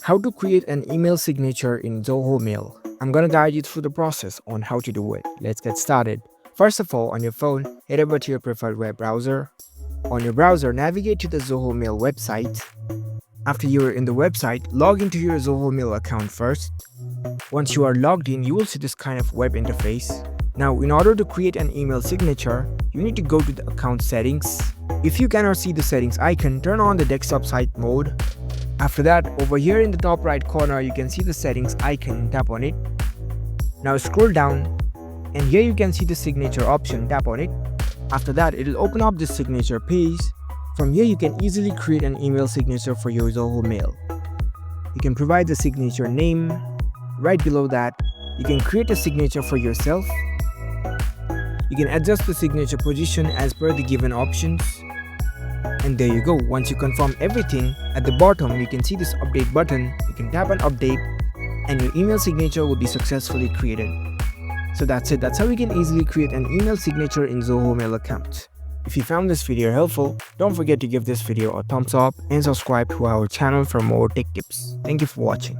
How to create an email signature in Zoho Mail. I'm gonna guide you through the process on how to do it. Let's get started. First of all, on your phone, head over to your preferred web browser. On your browser, navigate to the Zoho Mail website. After you are in the website, log into your Zoho Mail account first. Once you are logged in, you will see this kind of web interface. Now, in order to create an email signature, you need to go to the account settings. If you cannot see the settings icon, turn on the desktop site mode. After that, over here in the top right corner, you can see the settings icon, tap on it. Now scroll down, and here you can see the signature option, tap on it. After that, it will open up this signature page. From here, you can easily create an email signature for your Zoho Mail. You can provide the signature name. Right below that, you can create a signature for yourself. You can adjust the signature position as per the given options. And there you go. Once you confirm everything, at the bottom you can see this update button. You can tap on update and your email signature will be successfully created. So that's it. That's how we can easily create an email signature in Zoho Mail account. If you found this video helpful, don't forget to give this video a thumbs up and subscribe to our channel for more tech tips. Thank you for watching.